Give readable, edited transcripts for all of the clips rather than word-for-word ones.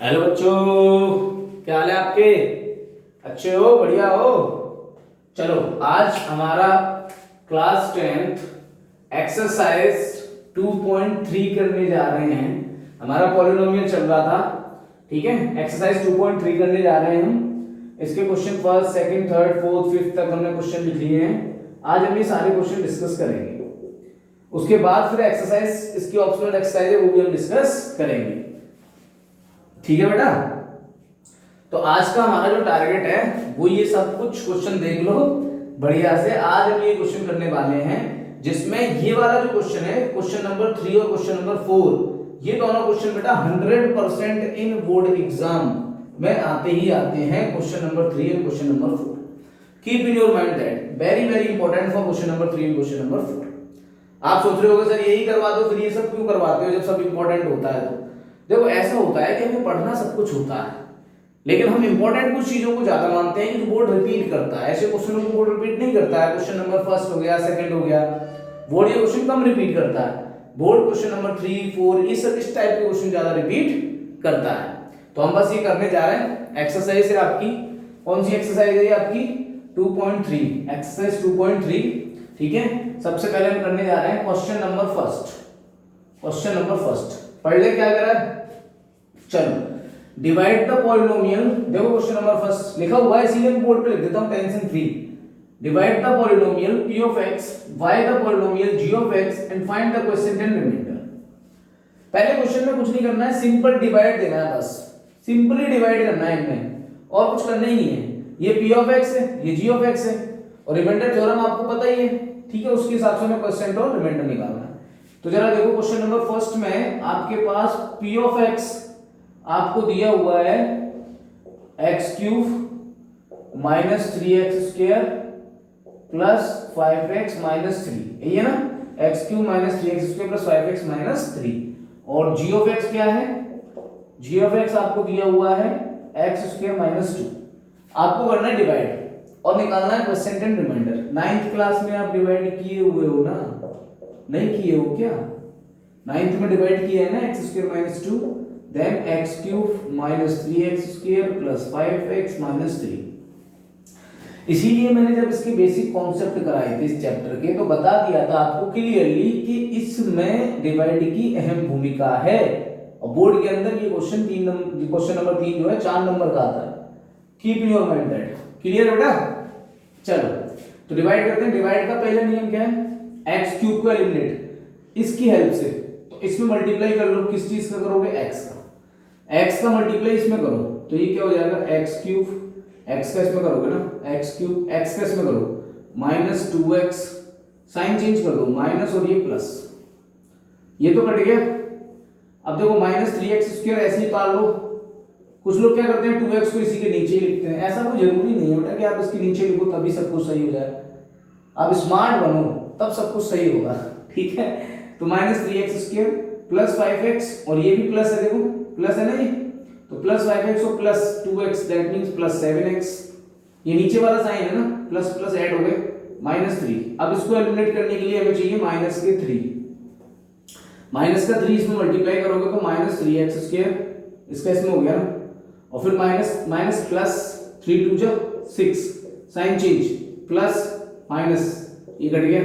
Hello बच्चों, क्या हाल है आपके? अच्छे हो? बढ़िया हो? चलो, आज हमारा क्लास 10th एक्सरसाइज 2.3 करने जा रहे हैं। हमारा पॉलिनोमियल चल रहा था, ठीक है। एक्सरसाइज 2.3 करने जा रहे हैं हम। इसके question first, second, third, fourth, fifth तक हमने क्वेश्चन लिख लिए हैं। आज हम ये सारे क्वेश्चन डिस्कस करेंगे। उसके बाद फिर एक्सरसाइज, इसकी ऑप्शनल एक्सरसाइज है, वो भी हम डिस्कस करेंगे। ठीक है बेटा। तो आज का हमारा जो टारगेट है वो ये सब कुछ क्वेश्चन देख लो बढ़िया से। आज हम ये क्वेश्चन करने वाले हैं जिसमें ये वाला जो क्वेश्चन है, क्वेश्चन नंबर 3 और क्वेश्चन नंबर 4, ये दोनों क्वेश्चन बेटा 100% इन बोर्ड एग्जाम में आते ही आते हैं। क्वेश्चन नंबर 3 और question number 4, keep in your mind that very very important for question number 3 and question number 4। आप सोच रहे होगे सर यही करवा दो, फिर ये सब क्यों करवाते हो जब सब इंपॉर्टेंट होता है? तो देखो, ऐसा होता है कि हमें पढ़ना सब कुछ होता है, लेकिन हम इंपॉर्टेंट कुछ चीजों को ज्यादा मानते हैं कि बोर्ड रिपीट करता है। ऐसे क्वेश्चनों को बोर्ड रिपीट नहीं करता है। क्वेश्चन नंबर फर्स्ट हो गया, सेकंड हो गया, बोर्ड ये क्वेश्चन कम रिपीट करता है। बोर्ड क्वेश्चन नंबर 3, 4 ये सब इस टाइप के क्वेश्चन ज्यादा रिपीट करता है। तो हम बस ये करने जा रहे हैं। एक्सरसाइज है आपकी, कौन सी एक्सरसाइज है आपकी? 2.3, एक्सरसाइज 2.3, ठीक है। सबसे पहले हम करने जा रहे हैं question number first. Question number first पढ़ ले, क्या करा है? चलो, डिवाइड द पॉलिनोमियल। देखो क्वेश्चन नंबर फर्स्ट लिखा हुआ है, इसीलिए बोर्ड पे लिख देता हूं, tension free. Divide the polynomial p of x, y the polynomial g of x and find the quotient remainder. पहले क्वेश्चन में कुछ नहीं करना है, सिंपल डिवाइड देना है, बस सिंपली डिवाइड करना है इनमें, और कुछ करना ही नहीं है। ये p of x है, ये g of x है, और रिमाइंडर थ्योरम आपको पता ही है, ठीक है। उसके हिसाब से हमें क्वोशिएंट और रिमाइंडर निकालना है। तो जरा देखो क्वेश्चन नंबर फर्स्ट में आपके पास p of x आपको दिया हुआ है x cube minus 3x square plus 5x minus 3, यही है ना? X cube minus 3x square plus 5x minus 3। और g of x क्या है? g of x आपको दिया हुआ है x स्क्वायर माइनस 2। आपको करना है डिवाइड और निकालना है quotient and reminder. 9th class में आप डिवाइड किए हुए हो ना? नहीं किए हो क्या? 9th में डिवाइड किया है ना, x square minus 2 then x cube minus 3x square plus 5x minus 3। इसीलिए मैंने जब इसके बेसिक कॉन्सेप्ट कराए थे इस चैप्टर के, तो बता दिया था आपको क्लियरली कि इसमें डिवाइड की अहम भूमिका है। और बोर्ड के अंदर ये क्वेश्चन क्वेश्चन नंबर 3 जो है 4 नंबर का आता है। Keep in your mind that. Clear बेटा? चलो, तो डिवाइड करते हैं। डिवाइड का पहला नियम क्या है? x क्यूब को एलिमिनेट इसकी हेल्प से। तो इसमें मल्टीप्लाई कर लो, किस चीज का करोगे? x का। x का मल्टीप्लाई इसमें करो तो ये क्या हो जाएगा? x क्यूब, x का इसमें करोगे ना, x क्यूब, x का इसमें करो माइनस 2x, साइन चेंज कर दो, माइनस और ये प्लस, ये तो कट गया। अब देखो माइनस 3x स्क्वायर ऐसे ही पाल लो। कुछ लोग क्या करते हैं 2x को इसी के नीचे ही लिखते हैं। ऐसा कोई जरूरी नहीं है बेटा कि आप इसके नीचे लिखो तभी सब कुछ सही हो जाए। आप स्मार्ट बनो तब सब कुछ सही होगा, ठीक है। तो minus 3x square plus 5x, और ये भी प्लस है, देखो प्लस है ना ये, तो प्लस 5x और plus 2x that means plus 7x। ये नीचे वाला साइन है ना, प्लस प्लस ऐड हो गए माइनस 3। अब इसको एलिमिनेट करने के लिए हमें चाहिए माइनस के 3। माइनस का 3 इसमें मल्टीप्लाई करोगे तो माइनस 3x स्क्वायर, इसका इसमें हो गया ना, और फिर माइनस माइनस प्लस 3 2 जा 6, साइन चेंज प्लस माइनस, ये कट गया।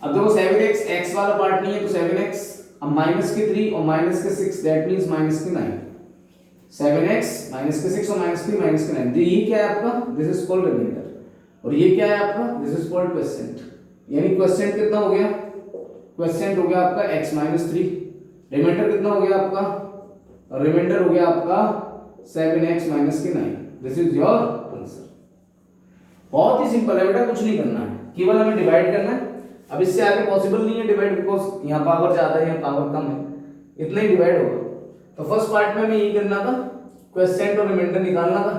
अब देखो 7x x वाला पार्ट नहीं है तो 7x, अब माइनस के 3 और माइनस के 6 दैट मींस माइनस के 9। 7x माइनस के 6 और माइनस के 9। तो ये क्या है आपका? This is called remainder. और ये क्या है आपका? This is called quotient. यानी क्वोशिएंट कितना हो गया? क्वोशिएंट हो गया आपका x माइनस 3। रिमाइंडर कितना हो गया आपका? रिमाइंडर हो गया आपका 7x माइनस के 9। This is your answer. बहुत ही सिंपल है बेटा, कुछ नहीं करना है, केवल हमें डिवाइड करना है। अब इससे आगे पॉसिबल नहीं है डिवाइड, बिकॉज यहाँ पावर ज्यादा है, यहाँ पावर कम है, इतना ही डिवाइड होगा। तो फर्स्ट पार्ट में हमें यही करना था, क्वोशिएंट और रिमाइंडर निकालना था,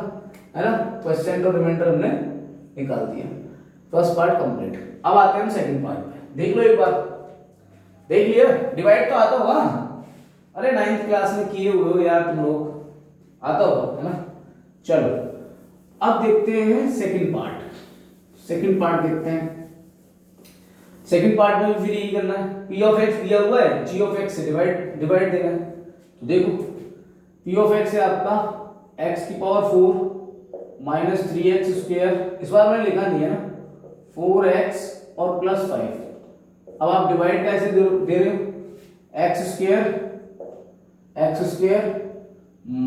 है ना। क्वोशिएंट और रिमाइंडर हमने निकाल दिया, फर्स्ट पार्ट कंप्लीट। अब आते हैं हम सेकंड पार्ट में। देख लो एक बार, देख लिया? डिवाइड तो आता होगा, अरे 9th क्लास में किए हुए हो यार तुम लोग, आता होगा, है ना। चलो अब देखते हैं सेकंड पार्ट। सेकंड पार्ट देखते हैं। सेकंड पार्ट में फिर यही करना है, p of x दिया हुआ है g of x से डिवाइड देना है। तो देखो पी ऑफ एक्स है आपका एक्स की पावर 4 माइनस 3x स्क्वायर, इस बार मैंने लिखा नहीं है ना, 4x और प्लस 5। अब आप डिवाइड कैसे दे रहे हो, x square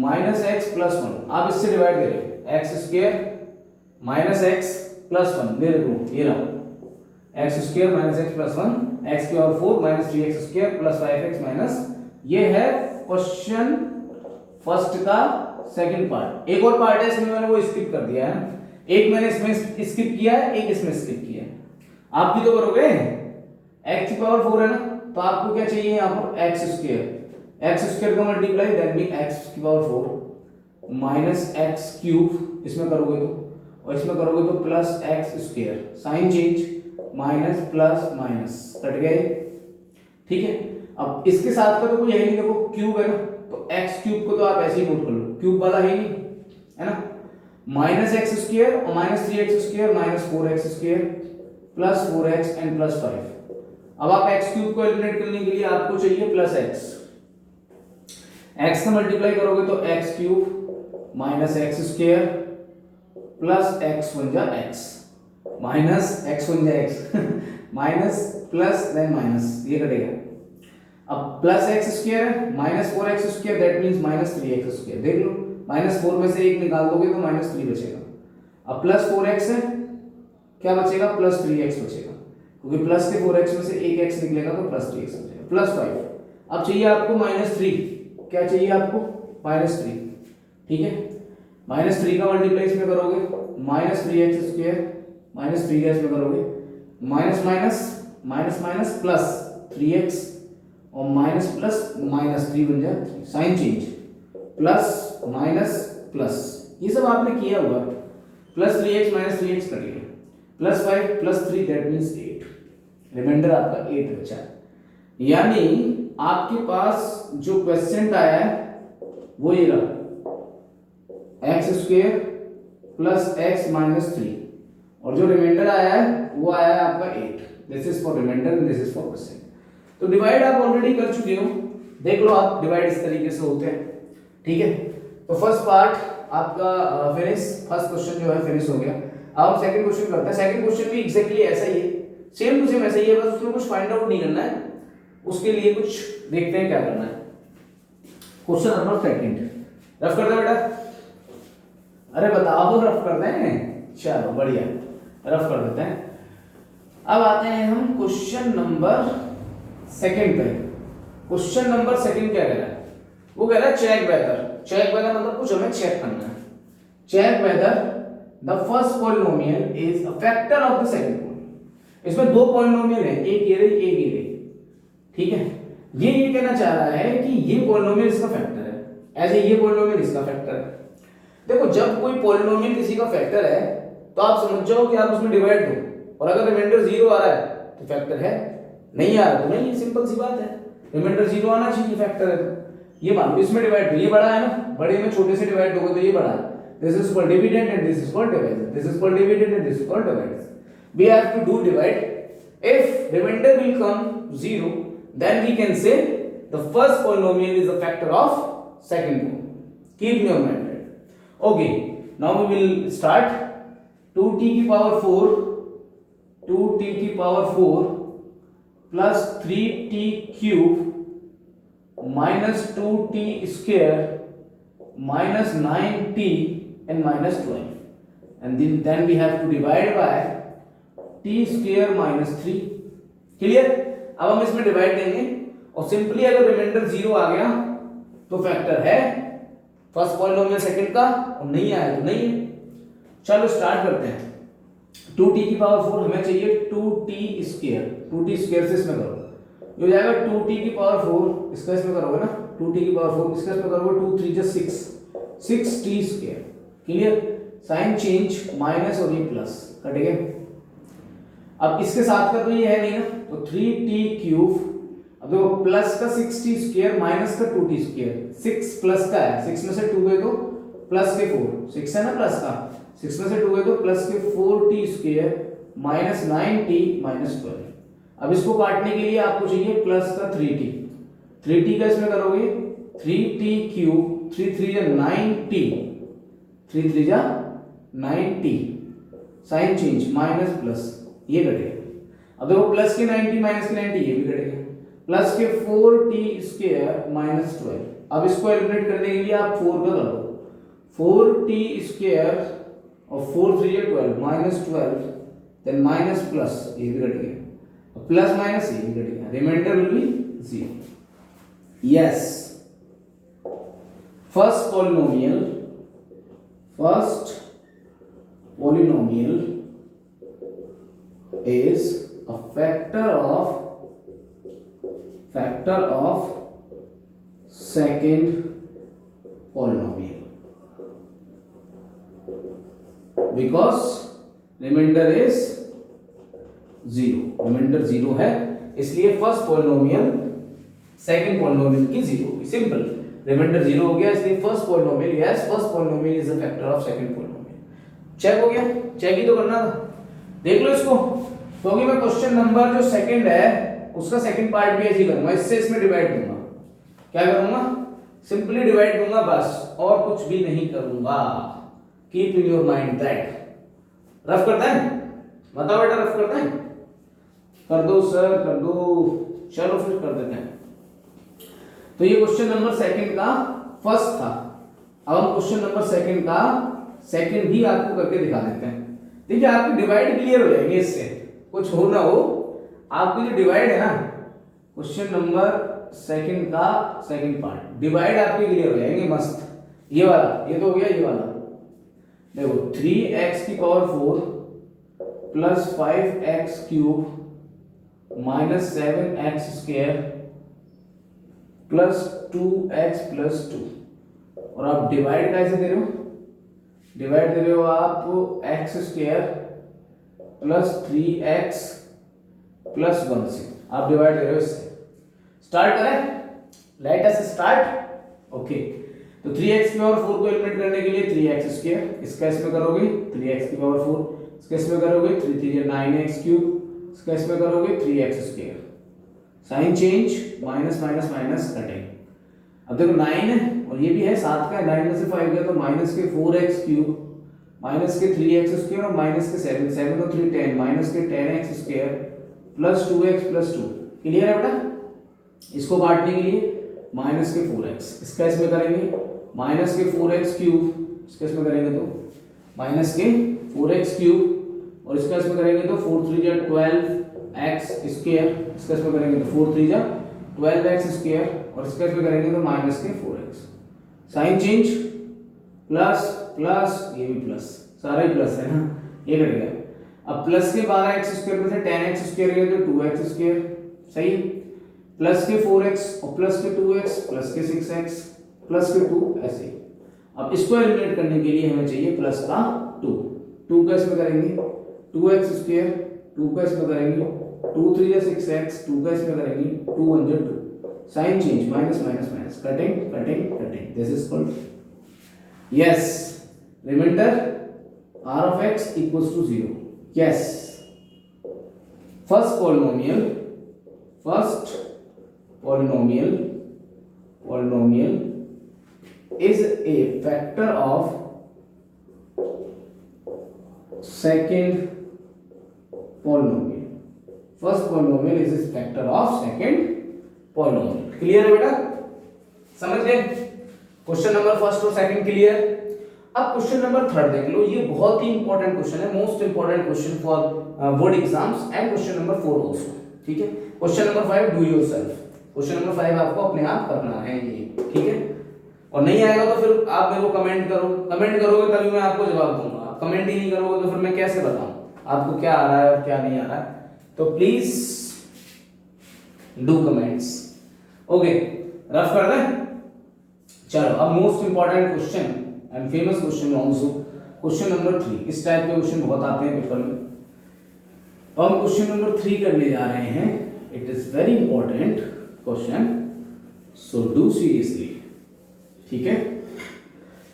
minus x plus 1, आप इससे डिवाइड दे रहे हो, x square minus x plus 1 दे रहे हो, ये रहा x square minus x plus 1, x की power 4 minus 3x square plus 5x minus, ये है क्वेश्चन फर्स्ट का सेकंड पार्ट। एक और पार्ट है इसमें, मैंने वो स्किप कर दिया है, एक मैंने इसमें स्किप किया है, एक इसमें स्किप किया है। आप भी तो करोगे, x की पावर 4 है ना, तो आपको क्या चाहिए यहाँ पर एक्स स्क्वायर का मल्टीप्लाई दैट मीन x की पावर 4 माइनस एक्स क्यूब, इसमें करोगे तो, और इसमें करोगे तो plus x square, sign change minus plus minus cut गए, ठीक है। अब इसके साथ का तो कोई है नहीं, देखो क्यूब है ना, तो एक्स क्यूब को तो आप ऐसे ही नोट कर लो, क्यूब वाला है नहीं, है ना, माइनस एक्स स्क्वायर और minus 3x square minus 4x square plus 4x and plus 5। अब आप एक्स क्यूब को एलिमिनेट करने के लिए आपको चाहिए प्लस एक्स का मल्टीप्लाई करोगे तो x cube minus x square plus x बन जा एक्स माइनस एक्स बन जा x minus plus then minus, ये कटेगा। अब प्लस एक्स स्क्वायर है minus 4x square that means minus 3x square, देख लो माइनस 4 में से एक निकाल दोगे तो माइनस 3 बचेगा। अब प्लस 4x है, क्या बचेगा प्लस 3x बचेगा, क्योंकि प्लस के 4x में से एक x निकलेगा तो प्लस 3x बचेगा, प्लस 5। अब चाहिए आपको माइनस 3, क्या चाहिए आपको माइनस 3, ठीक है। माइनस 3 का मल्टीप्लाई इसमें करोगे माइनस 3x स्क्वायर माइनस 3 का इसमें करोगे minus minus minus minus plus 3x और माइनस प्लस माइनस 3 बन जाए 3, sign change plus minus plus, ये सब आपने किया हुआ, प्लस 3x माइनस 3x करिए plus 5 plus 3 that means 8, remainder आपका 8 बचा है। यानी आपके पास जो क्वेश्चन आया है वो ये रहा x square plus x minus 3, और जो रिमाइंडर आया है वो आया है आपका 8। This is for remainder and this is for question. तो डिवाइड आप ऑलरेडी कर चुके हो, देख लो आप डिवाइड इस तरीके से होते हैं, ठीक है। तो फर्स्ट पार्ट आपका फिनिश, फर्स्ट क्वेश्चन जो है फिनिश हो गया। अब हम सेकंड क्वेश्चन करते हैं। सेकंड क्वेश्चन भी एग्जैक्टली ऐसा ही है, सेम टू सेम ऐसा ही है, बस उसमें कुछ फाइंड आउट नहीं करना है, उसके लिए कुछ देखते हैं क्या करना है। क्वेश्चन नंबर सेकंड रफ कर दे बेटा, अरे बताओ तो रफ कर दें, चलो बढ़िया रफ कर देते हैं। अब आते हैं हम क्वेश्चन नंबर सेकंड पे। क्वेश्चन नंबर सेकंड क्या कह रहा है, वो कह रहा है चेक वेदर, चेक वेदर मतलब कुछ हमें चेक करना है, check whether the first polynomial is a factor of the second polynomial. इसमें दो पॉलिनोमियल है, एक ये रही एक ये रही, ठीक है। ये कहना चाह रहा है कि ये पॉलिनोमियल इसका फैक्टर है, ऐसे ये पॉलिनोमियल इसका फैक्टर है। देखो जब कोई पॉलिनोमियल किसी का फैक्टर है तो आप समझ जाओ कि आप उसमें डिवाइड दो, और अगर रिमाइंडर 0 आ रहा है तो फैक्टर है, नहीं आ रहा तो नहीं, सिंपल सी बात है, रिमाइंडर 0 आना चाहिए फैक्टर है तो। ये मान लो इसमें डिवाइड, ये बड़ा है ना, बड़े में छोटे से डिवाइड दोगे तो ये बड़ा है, this is called dividend and this is called divisor, this is called dividend and this is called divisor. We have to do divide, if remainder will come 0 then we can say the first polynomial is a factor of second polynomial. Keep in your mind that. Okay, now we will start 2t की power 4 2t की power 4 plus 3t cube minus 2t square minus 9t and minus 12, and then we have to divide by t square minus 3. Clear? अब हम इसमें divide देंगे और simply अगर reminder 0 आ गया तो फैक्टर है फर्स्ट पॉलिनोमियल सेकंड का, और नहीं आया तो नहीं है। चलो स्टार्ट करते हैं। 2t की पावर 4 हमें चाहिए 2t स्क्वायर, 2t स्क्वायर से इसमें करो, ये हो जाएगा 2t की पावर 4, इसका इसमें करोगे ना 2t की पावर 4, इसका इसमें करोगे 2 3 just 6t square. Clear? Sign change minus और ये प्लस कटेगा। अब इसके साथ का तो ये है नहीं ना, तो 3t क्यूब, अब देखो प्लस का 6t स्क्वायर माइनस का 2t स्क्वायर, 6 प्लस का है, 6 में से 2 गए तो प्लस के 4, 6 है ना प्लस का, 6 में से 2 गए तो प्लस के 4t square minus 9t minus 12। अब इसको काटने के लिए आपको चाहिए प्लस का 3t, 3t का इसमें करोगे 3t क्यूब 3 3 जा 90, 3 3 जा 90, साइन चेंज माइनस प्लस, ये घटेगा। अब देखो प्लस के 90 माइनस के 90 ये भी घटेगा, प्लस के 4t स्क्वायर माइनस 12। अब इसको एलिमिनेट करने के लिए आप 4 का कर दो, 4t स्क्वायर और 4 3 या 12 माइनस 12, देन माइनस प्लस, ये भी घट गया, प्लस माइनस ये भी घट गया, remainder will be 0। Yes, first polynomial is a factor of second polynomial because remainder is 0, remainder 0 है, इसलिए फर्स्ट पॉलिनोमियल सेकंड पॉलिनोमियल की 0 होगी। सिंपल, रिमाइंडर 0 हो गया, इसलिए first polynomial, yes first polynomial is a factor of second polynomial. Check हो गया, check ही तो करना था, देख लो इसको, क्योंकि मैं क्वेश्चन नंबर जो सेकंड है उसका सेकंड पार्ट भी ऐसे ही करूंगा, इससे इसमें डिवाइड दूंगा। क्या करूंगा? सिंपली डिवाइड दूंगा बस, और कुछ भी नहीं करूंगा। Keep in your mind that. Rough करता है, बताओ बेटा, रफ करता है? कर दो सर, कर दो, चलो फिर कर देते हैं। तो ये क्वेश्चन नंबर सेकंड का फर्स्ट था। अब हम क्वेश्चन नंबर सेकंड का सेकंड भी आपको करके दिखा देते हैं। देखिए आपकी डिवाइड क्लियर हो जाएगी इससे, कुछ हो ना हो, आपकी जो डिवाइड है ना, क्वेश्चन नंबर सेकंड का सेकंड पार्ट, डिवाइड आपके क्लियर हो जाएंगे मस्त। ये वाला, ये तो हो गया, ये वाला देखो, 3x की power 4 plus 5x cube minus 7x square plus 2x plus 2। और आप डिवाइड कैसे दे रहे हो? डिवाइड दे रहे हो आप x square plus 3x plus 1 से, आप डिवाइड दे रहे हो इससे। स्टार्ट करें, लेट अस स्टार्ट। ओके, तो 3x की पावर 4 को एलिमिनेट करने के लिए 3x स्क्वायर, इसका इसमें करोगे 3x की पावर 4, इसका इसमें करोगे 3 3 9x क्यूब, इसका इसमें करोगे 3x square, sign change minus minus minus कटेंगे। अब देखो 9 है और ये भी है 7 का, 9 में से 5 गया तो माइनस के 4x क्यूब माइनस के 3x स्क्वायर और माइनस के 7, 7 और 3 10, माइनस के 10x square plus 2x plus 2। Clear है बेटा? इसको काटने के लिए माइनस के 4x, इसका इसमें करेंगे माइनस के 4x क्यूब, इसका इसमें करेंगे तो माइनस के 4x क्यूब, और इसका इसमें करेंगे तो 4 3 जा 12x स्क्वायर, इसका इसमें करेंगे तो 4 3 जा 12x स्क्वायर, और इसका इसमें करेंगे तो माइनस के 4x, sign change plus plus, ये भी प्लस, सारा ही प्लस है ना, ये कट गया। अब प्लस के 12x स्क्वायर में से 10x स्क्वायर गया तो 2x स्क्वायर, सही, प्लस के 4x और प्लस के 2x प्लस के 6x प्लस के 2, ऐसे। अब इसको एलिमिनेट करने के लिए हमें चाहिए प्लस का 2, 2 का इसमें करेंगे 2x स्क्वायर, 2 का इसमें करेंगे 2 3 या 6x, 2 का इसमें करेंगे 2 1 जा 2, sign change minus minus minus, cutting cutting cutting, this is called yes remainder r of x equals to 0। yes, first polynomial is a factor of second polynomial, first polynomial is a factor of second polynomial। Clear है बेटा? समझ गए? Question number first और second clear. अब question number third देख लो, ये बहुत ही important question है, most important question for board exams and question number 4 also. ठीक है, question number 5 do yourself, question number 5 आपको अपने आप करना है ये, ठीक है। और नहीं आएगा तो फिर आप मेरे को कमेंट करो, कमेंट करोगे तभी मैं आपको जवाब दूंगा, आप कमेंट ही नहीं करोगे तो फिर मैं कैसे बताऊं आपको क्या आ रहा है और क्या नहीं आ रहा है। तो please do comments. Okay, rough कर दें। चलो अब most important question and famous question also, question number 3। इस टाइप के क्वेश्चन बहुत आते हैं पेपर में। तो हम क्वेश्चन नंबर 3 करने जा रहे हैं। It is very important question, so do seriously. ठीक है,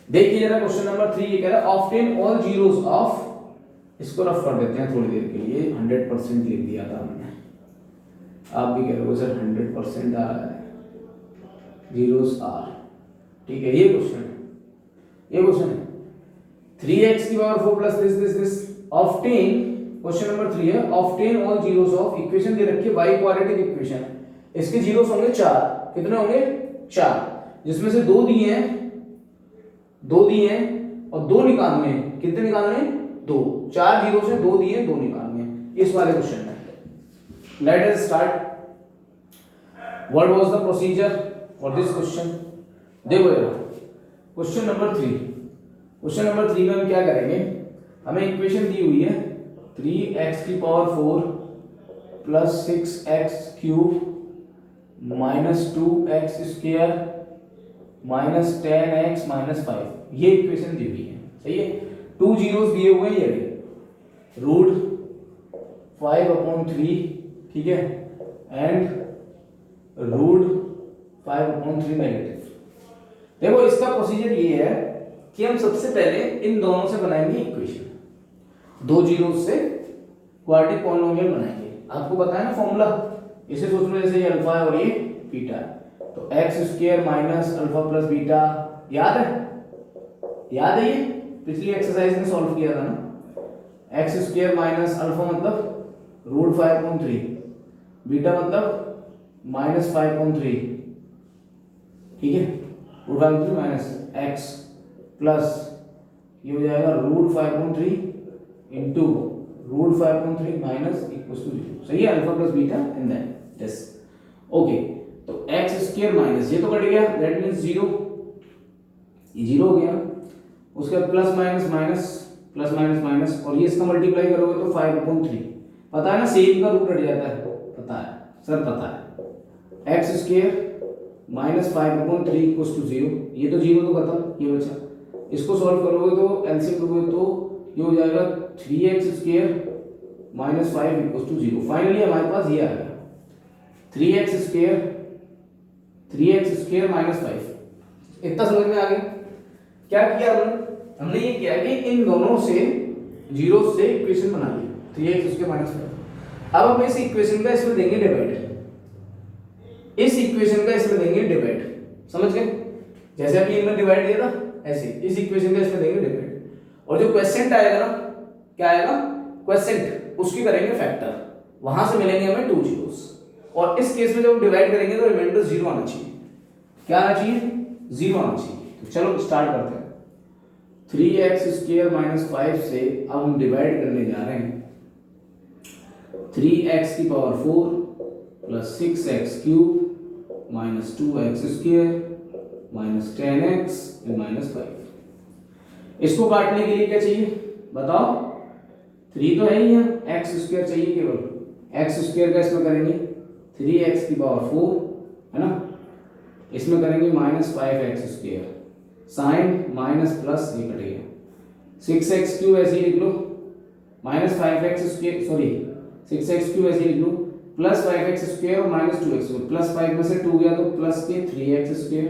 देखिए जरा क्वेश्चन नंबर 3 ये कह रहा है ऑब्टेन ऑल जीरोस ऑफ, इसको रफ कर देते हैं थोड़ी देर के लिए, 100% लिख दिया था मैंने, आप भी कह रहे हो सर 100% आ रहा है, जीरोस आर ठीक है, ये क्वेश्चन है, ये क्वेश्चन है। 3x की power 4 plus this obtain, question number 3 है, obtain all zeros of equation दे रखी है y क्वाड्रेटिक इक्वेशन। इसके जीरोस होंगे 4, कितने होंगे 4, जिसमें से दो दिए हैं और दो निकालने हैं। कितने निकालने हैं? 2। 4 जीरो से 2 दिए, 2 निकालने हैं इस वाले क्वेश्चन में। Let us start. What was the procedure for this question? देखो यार, क्वेश्चन नंबर 3 में हम क्या करेंगे, हमें इक्वेशन दी हुई है 3x की power 4 plus 6x cube minus 2x square minus 10x minus 5, ये इक्वेशन दी हुई है, सही है। 2 जीरोस दिए हुए हैं, ये रूट 5/3, ठीक है, एंड रूट 5/3 नेगेटिव। देखो इसका प्रोसीजर ये है कि हम सबसे पहले इन दोनों से बनाएंगे इक्वेशन, 2 जीरो से क्वाड्रेटिक पॉलिनोमियल बनाएंगे। आपको पता है ना फॉर्मूला, इसे सोच लो जैसे ये अल्फा है और ये बीटा है, तो x square minus alpha plus beta, याद है ये पिछली एक्सरसाइज में सॉल्व किया था ना। एक्स स्क्वायर माइनस अल्फा मतलब रूट 5/3, बीटा मतलब माइनस 5/3, ठीक है, रूट 5/3 माइनस एक्स प्लस ये हो जाएगा root 5/3 into root 5/3 minus equal to 0, सही है, alpha plus beta and then this. Okay, तो एक्स स्क्वायर माइनस ये तो कट गया, दैट मींस 0, ये 0 हो गया। उसके बाद प्लस माइनस माइनस और ये इसका मल्टीप्लाई करोगे तो 5/3, पता है ना, सेम का रूट हट जाता है, पता है सर, पता है। X square minus 5/3 equal to 0, ये तो 0 तो खत्म, ये बचा। इसको सॉल्व करोगे तो एलसीएम लोगे तो ये हो जाएगा 3x square minus 5 equal to 0। Finally हमारे पास ये आ गया 3x स्क्वायर माइनस 5। इतना समझ में आ गया? क्या किया हमने ये किया कि इन दोनों से जीरो से इक्वेशन बना ली 3x स्क्वायर माइनस 5। अब हम इस इक्वेशन का इसमें देंगे डिवाइड, इस इक्वेशन का इसमें देंगे डिवाइड, समझ गए? जैसे अभी इनमें डिवाइड दिया था ऐसे इस इक्वेशन का इसमें देंगे डिवाइड, और जो क्वेश्चन आएगा ना, क्या आएगा क्वेश्चन, उसकी करेंगे फैक्टर, वहां से मिलेंगे हमें 2 जीरोस। और इस केस में जब डिवाइड करेंगे तो रिमाइंडर 0 आना चाहिए। क्या आना चाहिए? 0 आना चाहिए। तो चलो स्टार्ट करते हैं। 3x स्क्वायर माइनस 5 से अब हम डिवाइड करने जा रहे हैं 3x की power 4 plus 6x cube minus 2x square minus 10x minus 5। इसको काटने के लिए क्या चाहिए बताओ? 3 तो है ही, यहाँ x स्क्वायर चाहिए केवल, x स्क्वायर का इसमें करेंगे 3x की पावर 4 है ना, इसमें करेंगे minus 5x square, sign minus plus ये कटेगा, 6x क्यूब ऐसे ही लिख लो, minus 5x square, sorry 6x cube ऐसे ही लिख लो, प्लस 5x स्क्वायर और माइनस 2x स्क्वायर, प्लस 5 में से 2 गया तो प्लस के 3x स्क्वायर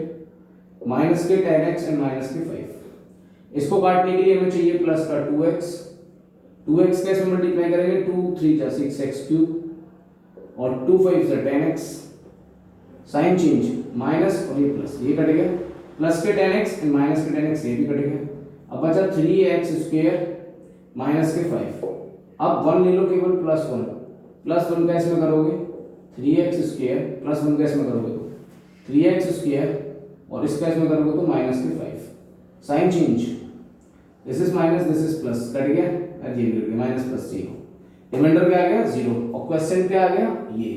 माइनस के 10x एंड माइनस के 5। इसको काटने के लिए हमें चाहिए प्लस का 2x का इसमें मल्टीप्लाई करेंगे, 2 3 जा 6x क्यूब और 2 5 जा 10x, साइन चेंज माइनस और ये प्लस, ये कट गया, प्लस के 10x एंड माइनस के 10x ये भी कट गया। अब बचा 3x स्क्वायर माइनस के 5। अब 1 ले लो केवल, प्लस 1 का इसमें करोगे 3x स्क्वायर प्लस 1 का इसमें करोगे तो 3x स्क्वायर और इसका इसमें करोगे तो माइनस के 5, sign change, this is minus this is plus, cut गया और ये भी कट गया, माइनस प्लस 0, रिमाइंडर क्या आ गया 0। और क्वेश्चन क्या आ गया ये,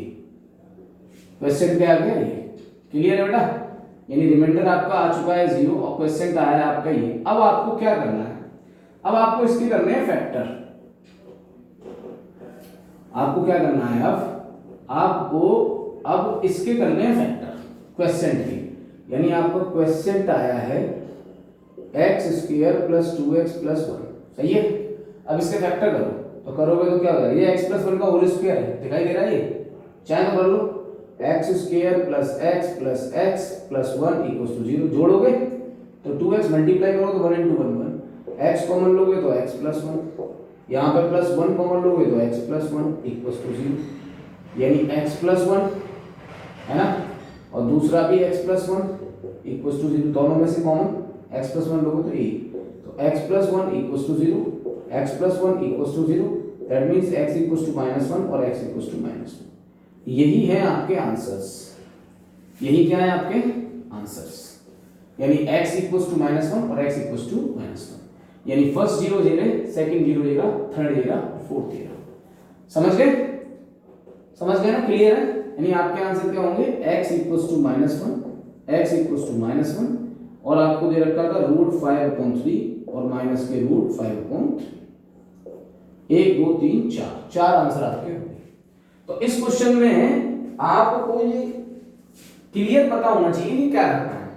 क्वेश्चन क्या आ गया ये, क्लियर है बेटा? यानी रिमाइंडर आपका आ चुका है 0 और क्वेश्चन आया है आपका ये। अब आपको क्या करना है? अब आपको इसके करने हैं फैक्टर। आपको क्या करना है? अब आपको अब इसके करने हैं फैक्टर क्वेश्चन के, यानी आपका क्वेश्चन आया है x square plus 2x plus 1, सही है। अब इसके फैक्टर करो, तो करोगे तो क्या होगा, ये x प्लस 1 का होल स्क्वायर है, दिखाई दे रहा है ये, चाहे तो कर लो, x square plus x plus 1 equals to 0, जोड़ोगे तो 2x मल्टीप्लाई करो तो 1 into 1 1, x कॉमन लोगे तो x प्लस 1, यहाँ पे प्लस 1 कॉमन लोगे तो x प्लस 1 इक्वल्स टू 0, यानी x प्लस 1 है ना, और दूसरा भी x प्लस 1 इक्वल्स टू 0, दोनों में से कॉमन x प्लस 1 लोगे तो a, तो x plus 1 equals to 0, x plus 1 equals to 0, that means x equals to -1 और x इक्वल्स टू -2। यही है आपके आंसर्स, यही क्या है आपके आंसर्स, यानी x इक्वल्स टू -1 और x इक्वल्स टू -1, यानी first zero zero, second zero zero, third zero, fourth zero. समझ गए? समझ गए ना? क्लियर है? यानी आपके आंसर क्या होंगे, x equals to -1, x equals to -1 और आपको दे रखा था √5/3 और माइनस के √5/3। 1 2 3 4, चार आंसर आपके होंगे। तो इस क्वेश्चन में आपको ये क्लियर पता होना चाहिए कि क्या करना है।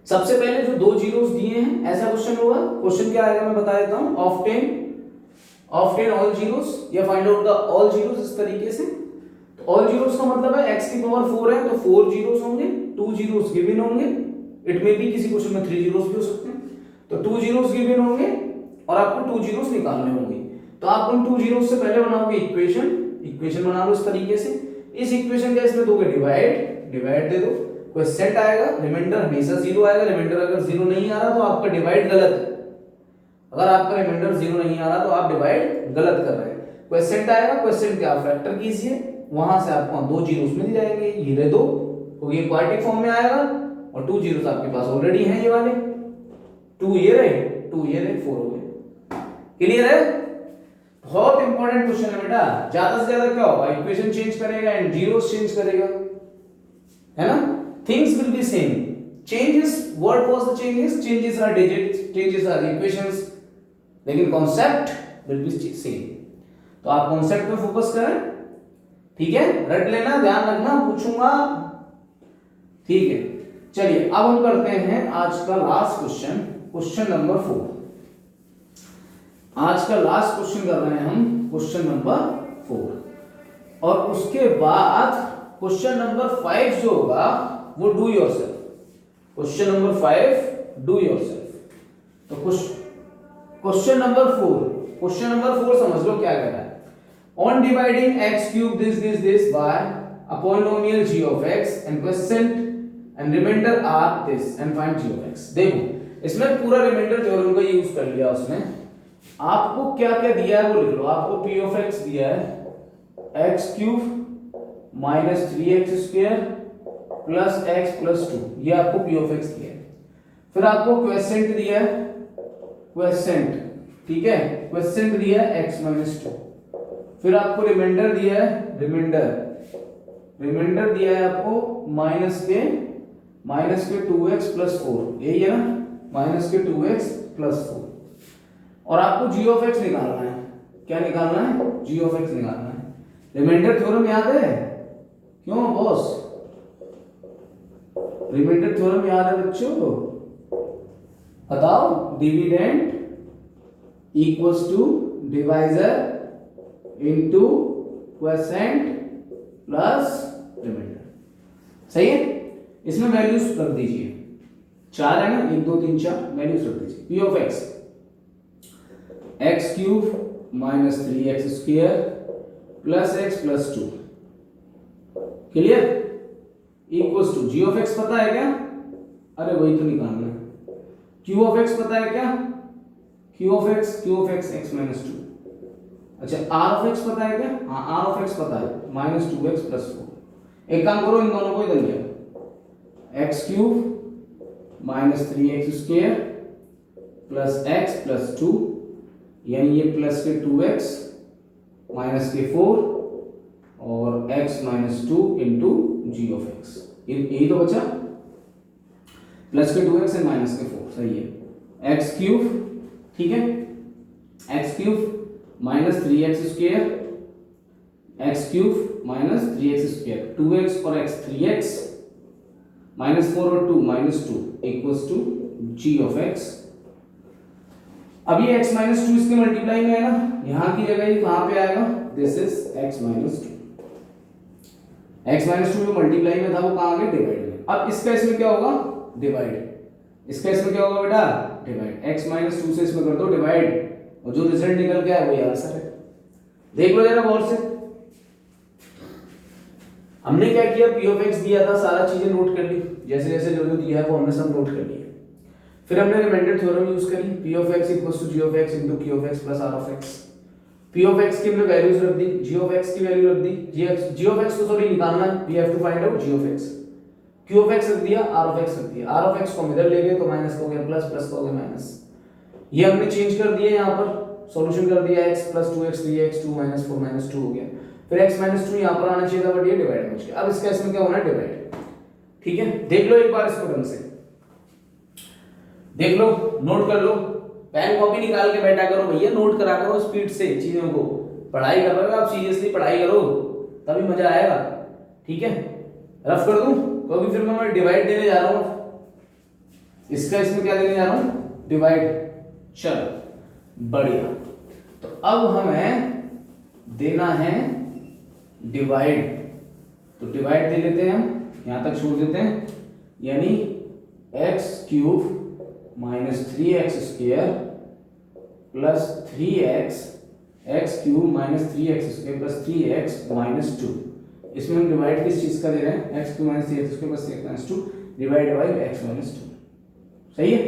सबसे पहले जो दो जीरोस दिए हैं, ऐसा क्वेश्चन होगा, क्वेश्चन क्या आएगा मैं बता देता हूं, ऑफ 10 ऑल जीरोस या find out the all zeros, इस तरीके से। तो ऑल जीरोस का मतलब है x की पावर 4 है तो 4 जीरोस होंगे, 2 जीरोस गिवन होंगे, इट में भी किसी क्वेश्चन में 3 जीरोस भी हो सकते हैं, तो 2 जीरोस गिवन होंगे और आपको 2 जीरोस निकालने होंगे। तो आप उन 2 जीरोस से पहले बनाओगे इक्वेशन बना लो इस तरीके से। इस इक्वेशन का इसमें दोगे डिवाइड दे दो, कोई सेट आएगा, रिमाइंडर हमेशा 0 आएगा, रिमाइंडर अगर 0 नहीं आ रहा तो आपका डिवाइड गलत है, अगर आपका रिमाइंडर 0 नहीं आ रहा तो आप डिवाइड गलत कर रहे हैं। कोई सेट आएगा, क्वेश्चन के आप फैक्टर कीजिए, वहां से आपको 2 जीरोस मिल जाएंगे, ये रहे 2, तो ये क्वाड्रेटिक फॉर्म में आएगा और 2 जीरोस आपके पास ऑलरेडी हैं, ये वाले 2 ये रहे 4 हो गए। क्लियर है? बहुत इंपॉर्टेंट क्वेश्चन है बेटा। ज्यादा से ज्यादा क्या होगा, इक्वेशन चेंज करेगा एंड जीरोस चेंज करेगा, है ना? Things will be same, changes what was the changes are digits, changes are equations, लेकिन कॉन्सेप्ट विल बी सेम। तो आप कॉन्सेप्ट पे फोकस करें, ठीक है? रट लेना, ध्यान रखना, पूछूंगा, ठीक है? चलिए अब हम करते हैं आज का लास्ट क्वेश्चन, क्वेश्चन नंबर 4। आज का लास्ट क्वेश्चन कर रहे हैं हम, क्वेश्चन नंबर 4, और उसके बाद क्वेश्चन नंबर 5 जो होगा वो do yourself. Question number 5 do yourself. तो क्वेश्चन नंबर 4 समझ लो क्या कह रहा है। On dividing x cube this by a polynomial g of x and quotient and remainder are this and find g of x। देखो इसमें पूरा रिमाइंडर थ्योरम का यूज कर लिया उसने। आपको क्या क्या दिया है वो लिख लो। आपको p of x दिया है x cube minus 3x square plus x plus 2, ये आपको p of x दिया है। फिर आपको क्वेश्चन दिया है, क्वेश्चन, ठीक है, क्वेश्चन दिया है x माइनस 2। फिर आपको रिमाइंडर दिया है, रिमाइंडर दिया है आपको माइनस के 2x प्लस 4, यही है ना, माइनस के 2x प्लस 4। और आपको g of x निकालना है। क्या निकालना है? g of x निकालना है। रिमाइंडर थ्योरम याद है? क्यों बॉस? रिमाइंडर थ्योरम याद है बच्चों? बताओ। Dividend equals to divisor into quotient plus remainder. सही है? इसमें वैल्यूज रख दीजिए, 4 है ना, 1 2 3 4 वैल्यूज रख दीजिए। p of x x cube minus 3x square plus x plus 2, clear? Equals to g of x पता है क्या? अरे वही तो निकालना है। q of x पता है क्या? q of x x minus 2। अच्छा r of x पता है क्या? हाँ r of x पता है, माइनस 2x प्लस 4। एक काम करो, इन दोनों को इधर ले आओ, x cube minus 3x square plus x plus 2, यानी ये प्लस के 2x माइनस के 4 और x minus 2 into g of x, यही तो बचा, प्लस के 2x एंड माइनस के 4, सही है। x क्यूब, ठीक है, x cube minus 3x square, x cube minus 3x square, 2x और x 3x माइनस 4 और 2 minus 2 equals to g of x। अब ये x माइनस 2 इसके मल्टीप्लाई में है ना, यहां की जगह ये कहां पे आएगा? This is x minus 2। x minus 2 जो मल्टीप्लाई में था वो कहां आ गया? डिवाइड में। अब इसका इसमें क्या होगा? डिवाइड। इसका इसमें क्या होगा बेटा? डिवाइड। x माइनस 2 से इसमें कर दो डिवाइड, और जो रिजल्ट निकल के आया वही आंसर है। देख लो जरा गौर से। हमने क्या किया, पी ऑफ एक्स दिया था, सारा चीजें नोट कर ली, जैसे जैसे जो जो दिया है वो हमने सब नोट कर लिया। फिर हमने रिमाइंडर थ्योरम यूज करी, p of x equals to g of x into q of x plus r of x. P of x की हमने वैल्यूज रख दी, जी ऑफ एक्स की वैल्यू रख दी, जी ऑफ एक्स को सॉरी निकालना है, we have to find out g of x. Q of x रख दिया, आर ऑफ एक्स रख दिया, आर ऑफ एक्स को हम इधर ले गए तो माइनस का हो गया प्लस, प्लस का हो गया माइनस। ये हमने चेंज कर दिया, यहाँ पर सॉल्यूशन कर दिया x plus 2x 3x 2 minus 4 minus 2 हो गया। फिर x माइनस 2 यहाँ पर आना चाहिए था, बट ये डिवाइड हो गया। अब इसका इसमें क्या होना है, डिवाइड। ठीक है, देख लो एक बार इसको ढंग से, देख लो, नोट कर लो, पेन कॉपी निकाल के बैठा करो भैया, नोट करा करो स्पीड से चीजों को। पढ़ाई कर रहे हो आप, सीरियसली पढ़ाई करो, तभी मजा आएगा। ठीक है, रफ कर दूं, क्योंकि फिर मैं डिवाइड देने जा रहा हूं, इसका इसमें क्या देने जा रहा हूं, डिवाइड। चलो बढ़िया, तो अब हमें देना है डिवाइड, तो डिवाइड दे लेते हैं हम, यहां तक छोड़ देते हैं, यानी x cube minus 3x square plus 3x x cube minus 3x square plus 3x minus 2। इसमें हम डिवाइड किस चीज का दे रहे हैं, x cube minus 3x square plus 3x minus 2 divide by x minus 2। सही है,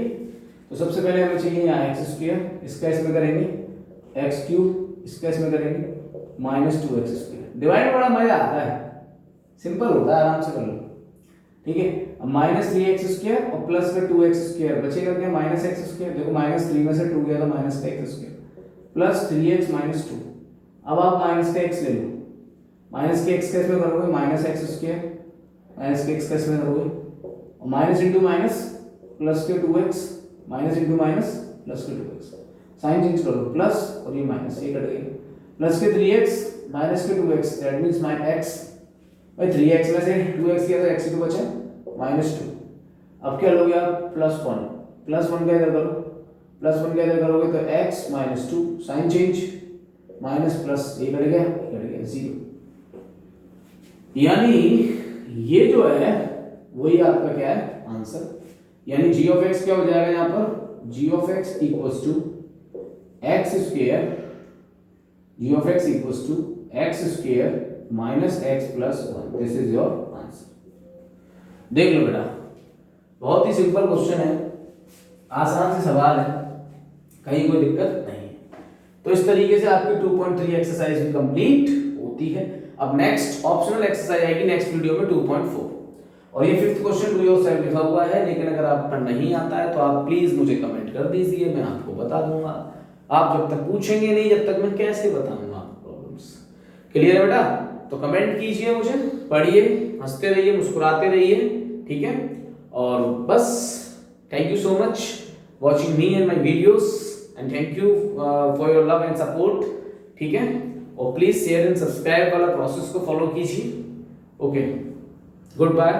तो सबसे पहले हमें चाहिए यहाँ एक्स स्क्वायर, इसका इसमें करेंगे एक्स क्यूब, इसका इसमें करेंगे माइनस 2x स्क्वायर। डिवाइड में बड़ा मजा आता है, सिंपल होता है, आराम से कर लो। ठीक है, अब माइनस 3x स्क्वायर और प्लस में 2x स्क्वायर बचेगा क्या, माइनस x स्क्वायर। देखो माइनस 3 में से 2 गया तो माइनस का x square plus 3x minus 2। अब आप माइनस का x ले लो, माइनस के x का इसमें करोगे माइनस x स्क्वायर, माइनस के x का इसमें करोगे और माइनस इंटू माइनस प्लस के 2x, minus into minus plus के 2x, साइन चेंज कर दो, प्लस और ये माइनस, ये कट गया, प्लस के 3x माइनस के 2x, that means mine x। भाई 3x में से 2x किया तो x ही तो बचा माइनस 2। अब क्या लोगे आप, प्लस 1, प्लस 1 का इधर करो, प्लस 1 का इधर करोगे तो x minus 2, sign change, minus plus, ये कट गया 0। यानी ये जो है वही आपका क्या है, आंसर। यानी g ऑफ x क्या हो जाएगा यहाँ पर, g of x equals to x square, g of x equals to x square minus x plus 1। This is your answer. देख लो बेटा, बहुत ही सिंपल क्वेश्चन है, आसान से सवाल है, कहीं कोई दिक्कत नहीं है। तो इस तरीके से आपकी 2.3 एक्सरसाइज भी कंप्लीट होती है। अब नेक्स्ट ऑप्शनल एक्सरसाइज आएगी नेक्स्ट वीडियो में 2.4, और ये 5th question to your side लिखा हुआ है, लेकिन अगर आपका नहीं आता है तो आप प्लीज मुझे कमेंट कर दीजिए, मैं आपको बता दूंगा। आप जब तक पूछेंगे नहीं, जब तक मैं कैसे बताऊंगा आपको प्रॉब्लम्स। क्लियर है बेटा, तो कमेंट कीजिए, मुझे पढ़िए, हंसते रहिए, मुस्कुराते रहिए। ठीक है, और बस thank you so much watching me and my videos, and thank you for your love and support. ठीक है, और प्लीज शेयर एंड सब्सक्राइब वाला प्रोसेस को फॉलो कीजिए। Okay, good bye.